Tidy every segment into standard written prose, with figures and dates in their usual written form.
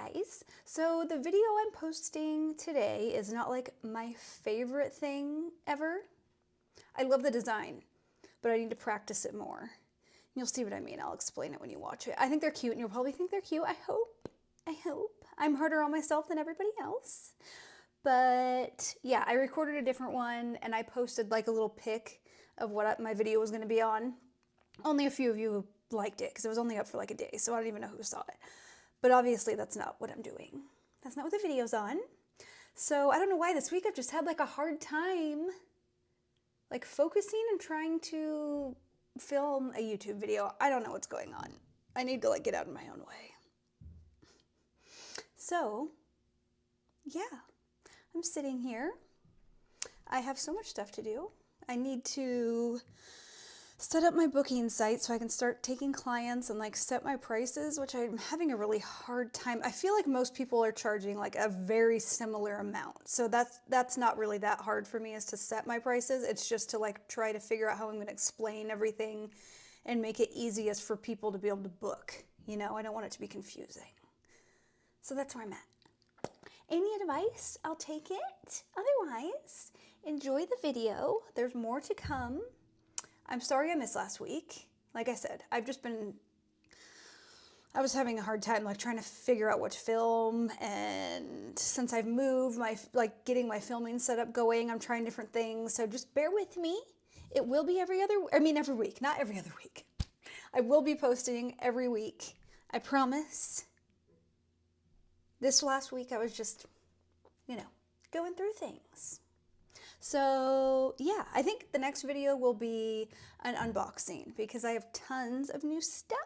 guys, so the video I'm posting today is not like my favorite thing ever. I love the design, but I need to practice it more. You'll see what I mean. I'll explain it when you watch it. I think they're cute and you'll probably think they're cute. I hope. I'm harder on myself than everybody else. But yeah, I recorded a different one and I posted like a little pic of what my video was going to be on. Only a few of you liked it because it was only up for like a day, so I don't even know who saw it. But obviously that's not what I'm doing. That's not what the video's on. So I don't know why this week I've just had like a hard time like focusing and trying to film a YouTube video. I don't know what's going on. I need to like get out of my own way. So yeah, I'm sitting here. I have so much stuff to do. I need to set up my booking site so I can start taking clients and like set my prices, which I'm having a really hard time. I feel like most people are charging like a very similar amount. So that's not really that hard for me, is to set my prices. It's just to like try to figure out how I'm going to explain everything and make it easiest for people to be able to book. You know, I don't want it to be confusing. So that's where I'm at. Any advice, I'll take it. Otherwise, enjoy the video. There's more to come. I'm sorry I missed last week. Like I said, I was having a hard time like trying to figure out what to film, and since I've moved, getting my filming setup going, I'm trying different things, so just bear with me. It will be every week, not every other week. I will be posting every week, I promise. This last week I was just, going through things. So yeah, I think the next video will be an unboxing because I have tons of new stuff.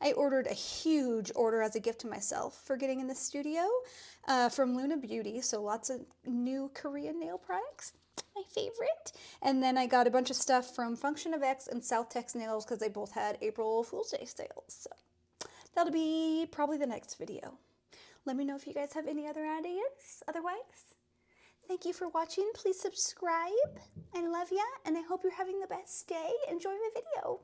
I ordered a huge order as a gift to myself for getting in the studio from Luna Beauty. So lots of new Korean nail products, my favorite. And then I got a bunch of stuff from Function of X and South Tex Nails because they both had April Fool's Day sales. So that'll be probably the next video. Let me know if you guys have any other ideas. Otherwise, thank you for watching. Please subscribe. I love ya, and I hope you're having the best day. Enjoy my video.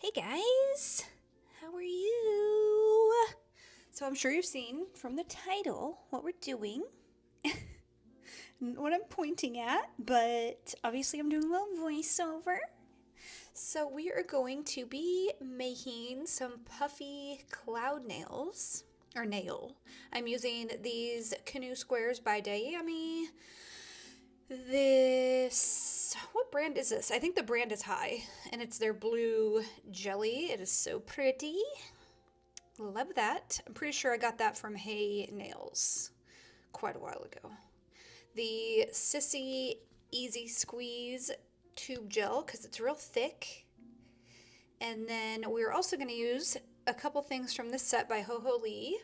Hey guys, how are you? So I'm sure you've seen from the title what we're doing, what I'm pointing at, but obviously I'm doing a little voiceover. So we are going to be making some puffy cloud nails, or nail. I'm using these canoe squares by Diami. What brand is this? I think the brand is High, and it's their blue jelly. It is so pretty. Love that. I'm pretty sure I got that from Hey Nails quite a while ago. The Sissy Easy Squeeze tube gel because it's real thick. And then we're also going to use a couple things from this set by Ho Ho Lee.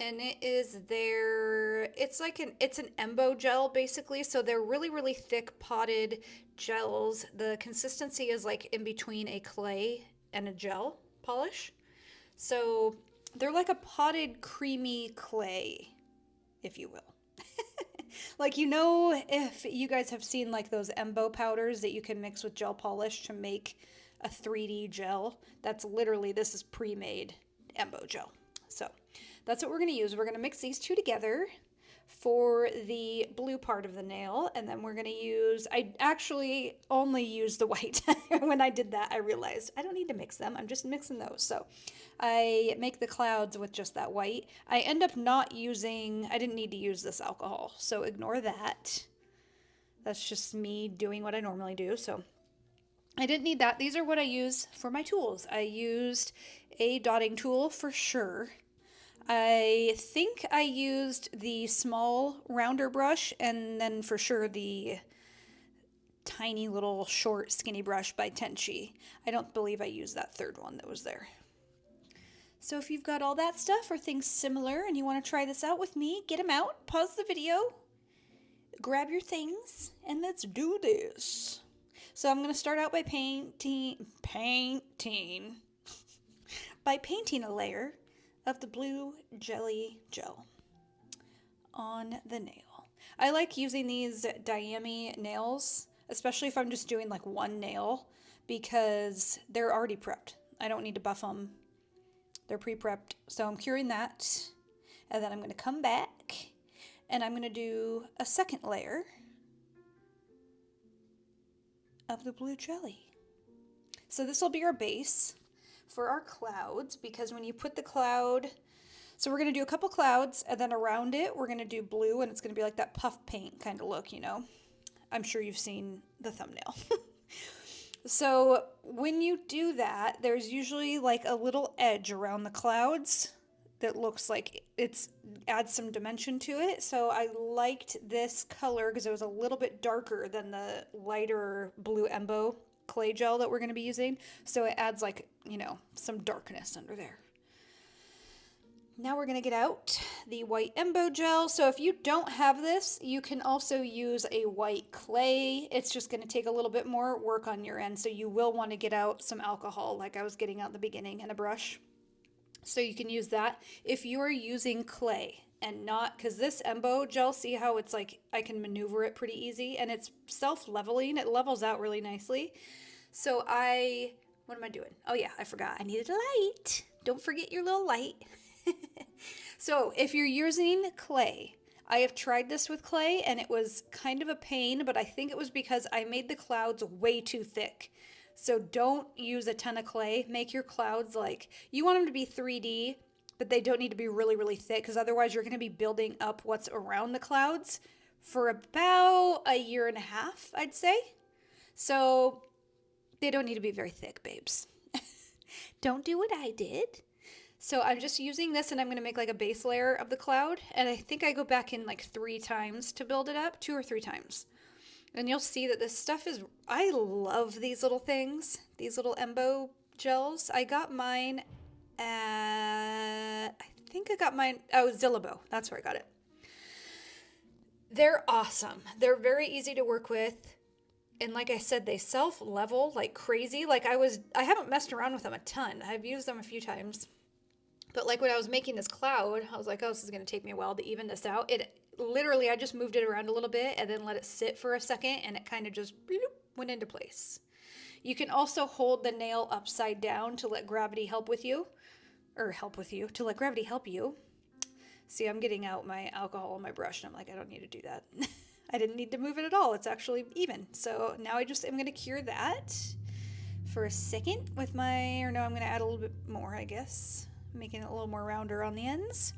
And it is it's an embo gel basically. So they're really, really thick potted gels. The consistency is like in between a clay and a gel polish. So they're like a potted creamy clay, if you will. Like, if you guys have seen like those embo powders that you can mix with gel polish to make a 3D gel, this is pre-made embo gel. So that's what we're going to use. We're going to mix these two together for the blue part of the nail, and then we're going to I actually only used the white. When I did that, I realized I don't need to mix them. I'm just mixing those. So I make the clouds with just that white. I end up I didn't need to use this alcohol, so ignore that. That's just me doing what I normally do. So I didn't need that. These are what I use for my tools. I used a dotting tool for sure. I think I used the small rounder brush, and then for sure the tiny little short skinny brush by Tenchi. I don't believe I used that third one that was there. So if you've got all that stuff or things similar and you want to try this out with me, get them out, pause the video, grab your things and let's do this. So I'm going to start out by painting a layer of the blue jelly gel on the nail. I like using these Diami nails, especially if I'm just doing like one nail, because they're already prepped. I don't need to buff them. They're pre-prepped. So I'm curing that. And then I'm going to come back and I'm going to do a second layer of the blue jelly. So this will be our base for our clouds, because when you put the cloud, so we're going to do a couple clouds and then around it we're going to do blue, and it's going to be like that puff paint kind of look, you know. I'm sure you've seen the thumbnail. So when you do that, there's usually like a little edge around the clouds that looks like it's adds some dimension to it. So I liked this color because it was a little bit darker than the lighter blue Embo clay gel that we're going to be using. So it adds like, you know, some darkness under there. Now we're going to get out the white Embo gel. So if you don't have this, you can also use a white clay. It's just going to take a little bit more work on your end. So you will want to get out some alcohol like I was getting out in the beginning, and a brush. So you can use that. If you are using clay and not, because this Embo gel, see how it's like I can maneuver it pretty easy, and it's self-leveling. It levels out really nicely. So what am I doing? Oh yeah, I forgot. I needed a light. Don't forget your little light. So if you're using clay, I have tried this with clay and it was kind of a pain, but I think it was because I made the clouds way too thick. So don't use a ton of clay. Make your clouds like, you want them to be 3D, but they don't need to be really, really thick, because otherwise you're going to be building up what's around the clouds for about a year and a half, I'd say. So they don't need to be very thick, babes. Don't do what I did. So I'm just using this, and I'm going to make like a base layer of the cloud. And I think I go back in like 3 times to build it up, 2 or 3 times. And you'll see that this stuff is, I love these little things, these little Embo gels. I got mine at, Zillabo. That's where I got it. They're awesome. They're very easy to work with. And like I said, they self-level like crazy. Like I haven't messed around with them a ton. I've used them a few times. But like when I was making this cloud, I was like, oh, this is going to take me a while to even this out. It literally, I just moved it around a little bit and then let it sit for a second, and it kind of just went into place. You can also hold the nail upside down to let gravity help you. To let gravity help you. See, I'm getting out my alcohol on my brush, and I'm like, I don't need to do that. I didn't need to move it at all. It's actually even. So now I'm going to cure that for a second with I'm going to add a little bit more, I guess. Making it a little more rounder on the ends.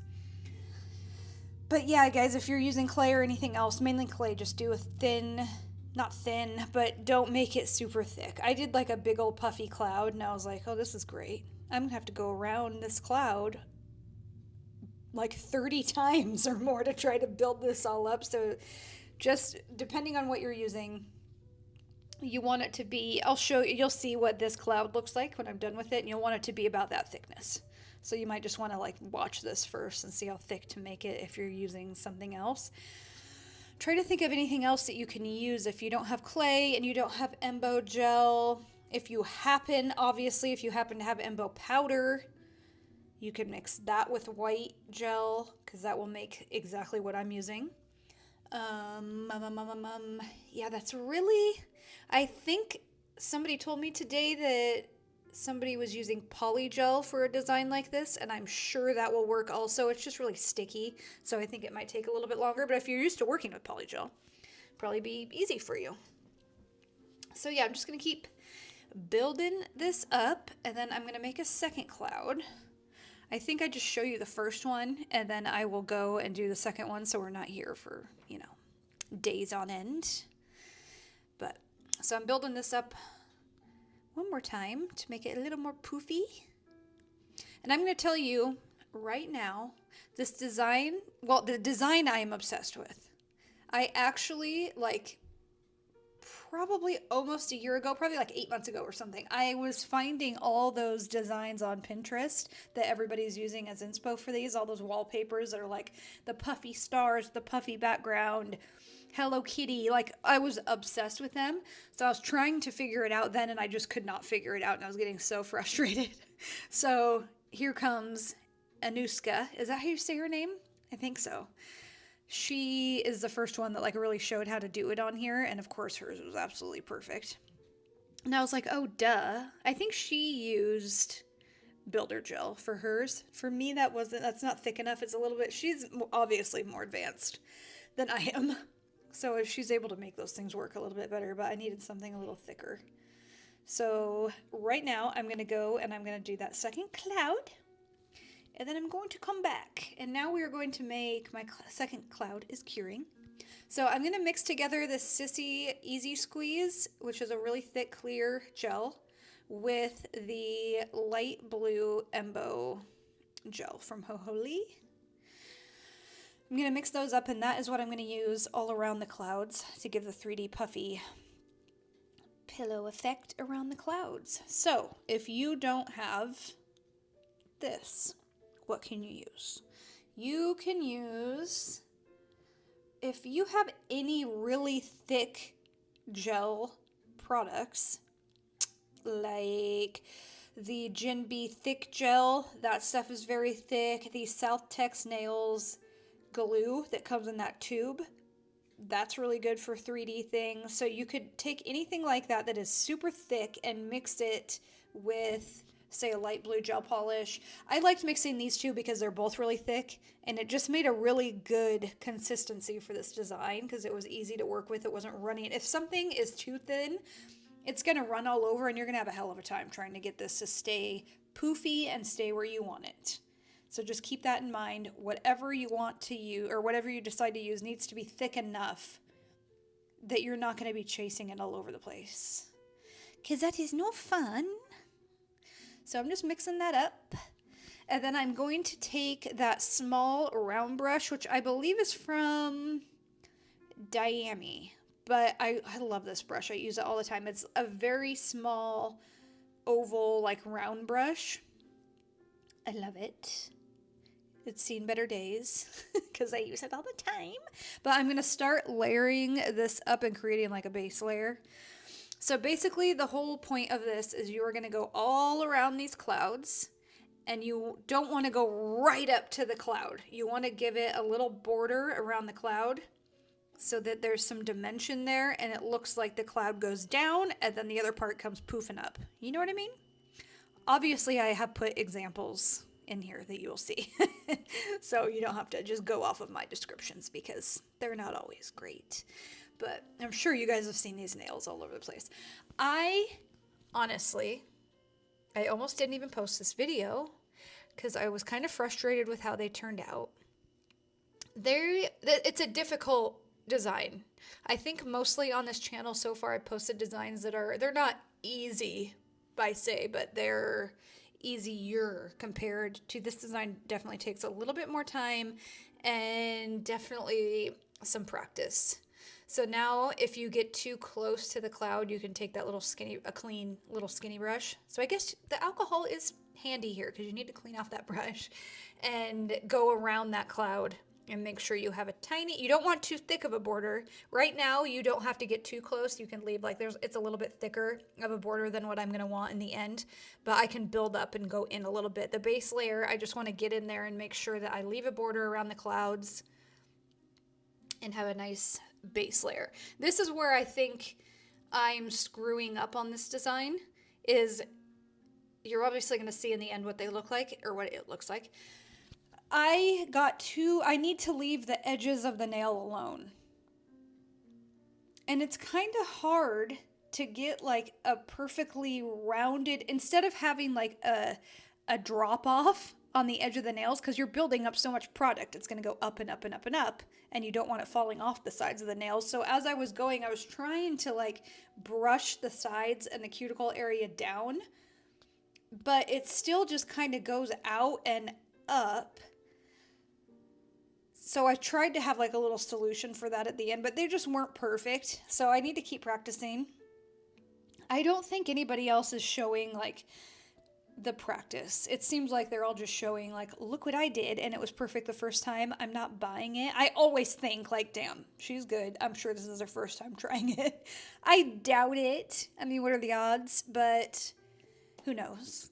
But yeah, guys, if you're using clay or anything else, mainly clay, just do a not thin, but don't make it super thick. I did like a big old puffy cloud, and I was like, oh, this is great. I'm going to have to go around this cloud like 30 times or more to try to build this all up. So just depending on what you're using, you want it to be, you'll see what this cloud looks like when I'm done with it, and you'll want it to be about that thickness. So you might just want to like watch this first and see how thick to make it if you're using something else. Try to think of anything else that you can use if you don't have clay and you don't have Embo gel. If you happen to have Embo powder, you can mix that with white gel, because that will make exactly what I'm using. Yeah, that's really, I think somebody told me today that somebody was using polygel for a design like this, and I'm sure that will work also. It's just really sticky, so I think it might take a little bit longer, but if you're used to working with polygel, probably be easy for you. So yeah, I'm just going to keep building this up, and then I'm going to make a second cloud. I think I just show you the first one, and then I will go and do the second one, so we're not here for, days on end. But, so I'm building this up one more time to make it a little more poofy. And I'm going to tell you right now, this design, the design I am obsessed with. I actually, probably almost a year ago, probably like 8 months ago or something, I was finding all those designs on Pinterest that everybody's using as inspo for these, all those wallpapers that are like the puffy stars, the puffy background, Hello Kitty. Like, I was obsessed with them. So I was trying to figure it out then, and I just could not figure it out, and I was getting so frustrated. So here comes Anuska. Is that how you say her name? I think so. She is the first one that like really showed how to do it on here, and of course hers was absolutely perfect. And I was like, oh duh. I think she used builder gel for hers. For me, that's not thick enough. It's a little bit, she's obviously more advanced than I am. So if she's able to make those things work a little bit better, but I needed something a little thicker. So right now I'm going to go and I'm going to do that second cloud. And then I'm going to come back. And now we are going to make my second cloud is curing. So I'm going to mix together this Sissy Easy Squeeze, which is a really thick, clear gel, with the light blue Embo gel from Hoholi. I'm going to mix those up, and that is what I'm going to use all around the clouds to give the 3D puffy pillow effect around the clouds. So if you don't have this, what can you use? You can use, if you have any really thick gel products, like the Jinbei thick gel, that stuff is very thick. The South Tex Nails glue that comes in that tube, that's really good for 3D things. So you could take anything like that that is super thick and mix it with, say, a light blue gel polish. I liked mixing these two because they're both really thick, and it just made a really good consistency for this design because it was easy to work with. It wasn't running. If something is too thin, it's going to run all over, and you're going to have a hell of a time trying to get this to stay poofy and stay where you want it. So just keep that in mind. Whatever you want to use, or whatever you decide to use, needs to be thick enough that you're not going to be chasing it all over the place, because that is no fun. So I'm just mixing that up. And then I'm going to take that small round brush, which I believe is from Diami. But I love this brush. I use it all the time. It's a very small, oval, like round brush. I love it. It's seen better days because I use it all the time. But I'm going to start layering this up and creating like a base layer. So basically the whole point of this is you are going to go all around these clouds, and you don't want to go right up to the cloud. You want to give it a little border around the cloud so that there's some dimension there, and it looks like the cloud goes down and then the other part comes poofing up. You know what I mean? Obviously I have put examples in here that you'll see. So you don't have to just go off of my descriptions because they're not always great. But I'm sure you guys have seen these nails all over the place. I almost didn't even post this video because I was kind of frustrated with how they turned out. It's a difficult design. I think mostly on this channel so far I posted designs that they're not easy by say, but they're easier compared to this design. Definitely takes a little bit more time and definitely some practice. So now if you get too close to the cloud, you can take that clean little skinny brush. So I guess the alcohol is handy here because you need to clean off that brush and go around that cloud and make sure you have you don't want too thick of a border. Right now, you don't have to get too close. You can leave it's a little bit thicker of a border than what I'm going to want in the end, but I can build up and go in a little bit. The base layer, I just want to get in there and make sure that I leave a border around the clouds and have a nice base layer. This is where I think I'm screwing up on this design, is you're obviously going to see in the end what they look like, or what it looks like. I need to leave the edges of the nail alone. And it's kind of hard to get like a perfectly rounded, instead of having like a drop off on the edge of the nails, because you're building up so much product, it's going to go up and up and up and up, and you don't want it falling off the sides of the nails. So as I was going, I was trying to like brush the sides and the cuticle area down, but it still just kind of goes out and up. So I tried to have like a little solution for that at the end, but they just weren't perfect. So I need to keep practicing. I don't think anybody else is showing like the practice. It seems like they're all just showing like, look what I did and it was perfect the first time. I'm not buying it. I always think like, damn, she's good. I'm sure this is her first time trying it. I doubt it. I mean, what are the odds? But who knows?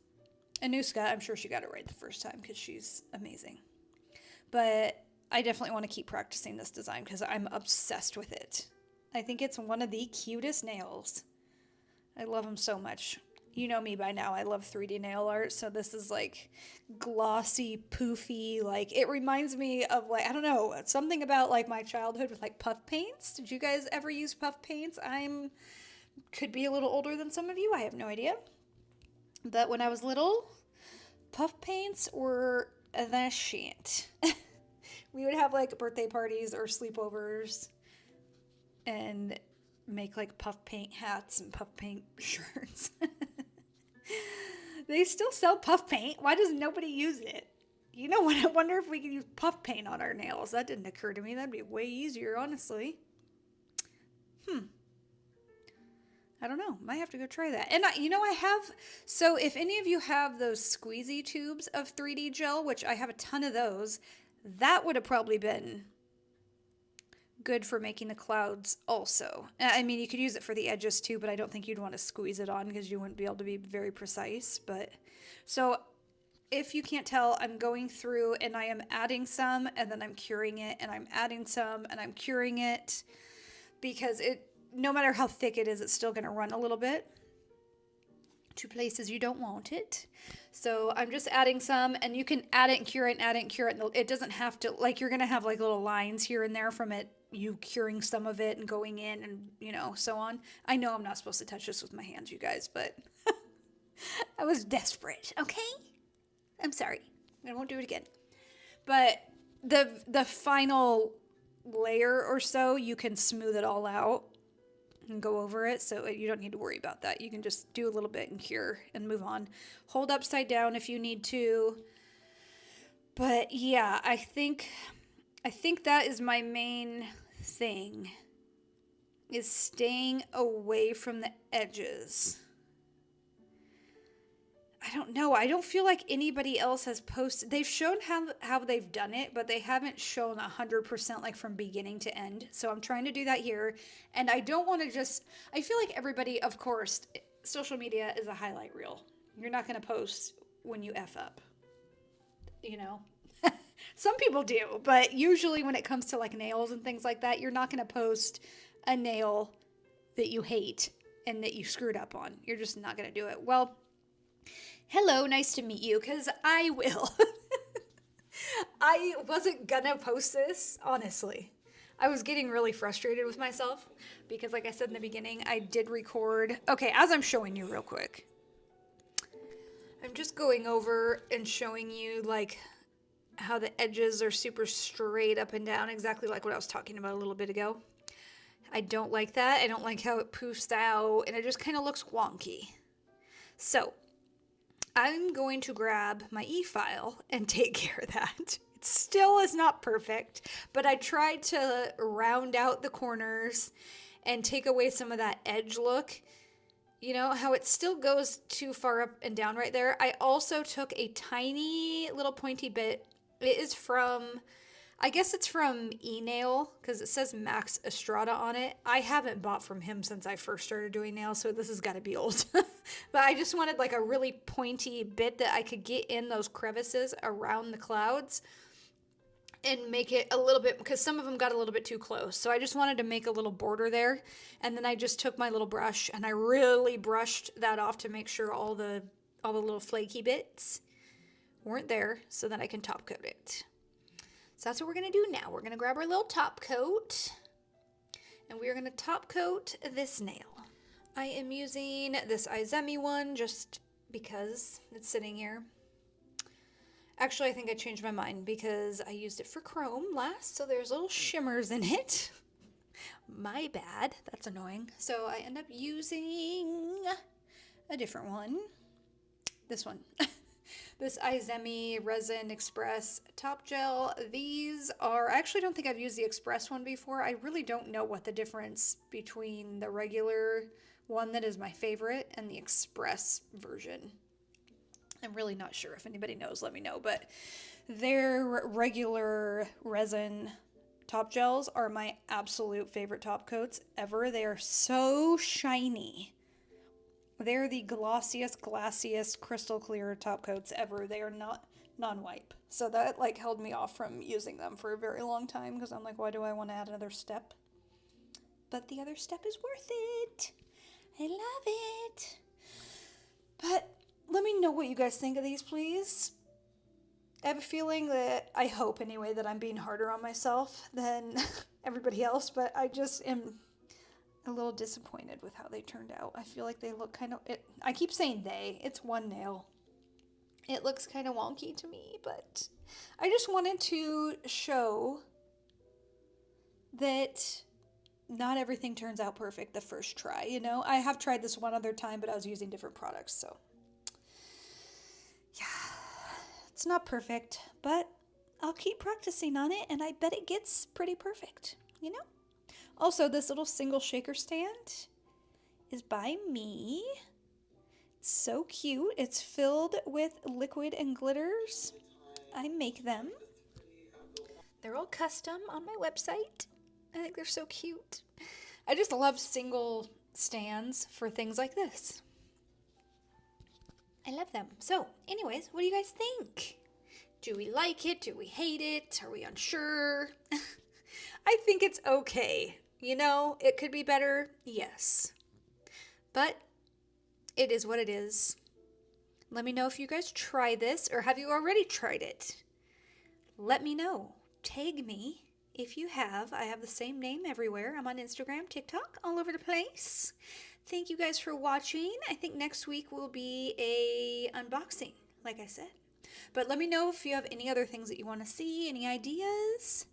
Anuska, I'm sure she got it right the first time because she's amazing. But I definitely want to keep practicing this design because I'm obsessed with it. I think it's one of the cutest nails. I love them so much. You know me by now. I love 3D nail art. So this is like glossy, poofy. Like it reminds me of like, I don't know, something about like my childhood with like puff paints. Did you guys ever use puff paints? Could be a little older than some of you. I have no idea. But when I was little, puff paints were the shit. We would have like birthday parties or sleepovers and make like puff paint hats and puff paint shirts. They still sell puff paint. Why does nobody use it? You know what? I wonder if we could use puff paint on our nails. That didn't occur to me. That'd be way easier, honestly. I don't know. Might have to go try that. And I have, so if any of you have those squeezy tubes of 3D gel, which I have a ton of those, that would have probably been good for making the clouds also. I mean, you could use it for the edges too, but I don't think you'd want to squeeze it on because you wouldn't be able to be very precise. But so if you can't tell, I'm going through and I am adding some and then I'm curing it and I'm adding some and I'm curing it because no matter how thick it is, it's still going to run a little bit to places you don't want it. So I'm just adding some, and you can add it and cure it and add it and cure it. And it doesn't have to, like, you're going to have like little lines here and there from it, you curing some of it and going in and, so on. I know I'm not supposed to touch this with my hands, you guys, but I was desperate, okay? I'm sorry. I won't do it again. But the final layer or so, you can smooth it all out and go over it, so you don't need to worry about that. You can just do a little bit and cure and move on. Hold upside down if you need to. But yeah, I think that is my main thing, is staying away from the edges. I don't know. I don't feel like anybody else has posted. They've shown how they've done it, but they haven't shown 100% like from beginning to end. So I'm trying to do that here. And I don't want to I feel like everybody, of course, social media is a highlight reel. You're not going to post when you F up, Some people do, but usually when it comes to like nails and things like that, you're not going to post a nail that you hate and that you screwed up on. You're just not going to do it. Well, hello, nice to meet you, because I will. I wasn't gonna post this, honestly. I was getting really frustrated with myself because, like I said in the beginning, I did record. Okay, as I'm showing you real quick, I'm just going over and showing you, like, how the edges are super straight up and down, exactly like what I was talking about a little bit ago. I don't like that. I don't like how it poofs out, and it just kind of looks wonky. So I'm going to grab my e-file and take care of that. It still is not perfect, but I tried to round out the corners and take away some of that edge look. You know how it still goes too far up and down right there? I also took a tiny little pointy bit. It is from, I guess it's from eNail, because it says Max Estrada on it. I haven't bought from him since I first started doing nails, so this has got to be old. But I just wanted like a really pointy bit that I could get in those crevices around the clouds and make it a little bit, because some of them got a little bit too close. So I just wanted to make a little border there. And then I just took my little brush and I really brushed that off to make sure all the little flaky bits weren't there, so that I can top coat it. So that's what we're going to do now. We're going to grab our little top coat, and we are going to top coat this nail. I am using this Izemi one just because it's sitting here. Actually, I think I changed my mind because I used it for chrome last, so there's little shimmers in it. My bad. That's annoying. So I end up using a different one. This one. This Izemi Resin Express Top Gel. These are, I actually don't think I've used the Express one before. I really don't know what the difference between the regular one that is my favorite and the Express version I'm really not sure. If anybody knows, let me know. But their regular resin top gels are my absolute favorite top coats ever. They are so shiny. They're the glossiest, glassiest, crystal clear top coats ever. They are not non-wipe. So that like held me off from using them for a very long time because I'm like, why do I want to add another step? But the other step is worth it. I love it. But let me know what you guys think of these, please. I have a feeling that, I hope anyway, that I'm being harder on myself than everybody else, but I just am a little disappointed with how they turned out. I feel like they look kind of, I keep saying they, it's one nail. It looks kind of wonky to me, but I just wanted to show that not everything turns out perfect the first try, you know? I have tried this one other time, but I was using different products, so yeah. It's not perfect, but I'll keep practicing on it, and I bet it gets pretty perfect, you know? Also, this little single shaker stand is by me. It's so cute. It's filled with liquid and glitters. I make them. They're all custom on my website. I think they're so cute. I just love single stands for things like this. I love them. So, anyways, what do you guys think? Do we like it? Do we hate it? Are we unsure? I think it's okay. You know, it could be better. Yes. But it is what it is. Let me know if you guys try this, or have you already tried it? Let me know. Tag me if you have. I have the same name everywhere. I'm on Instagram, TikTok, all over the place. Thank you guys for watching. I think next week will be a unboxing, like I said. But let me know if you have any other things that you want to see, any ideas,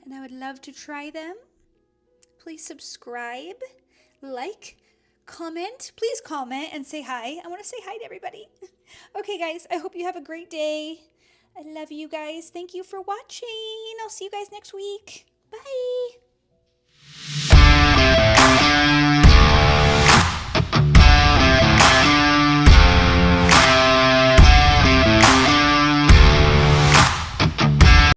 and I would love to try them. Please subscribe, like, comment. Please comment and say hi. I want to say hi to everybody. Okay, guys, I hope you have a great day. I love you guys. Thank you for watching. I'll see you guys next week.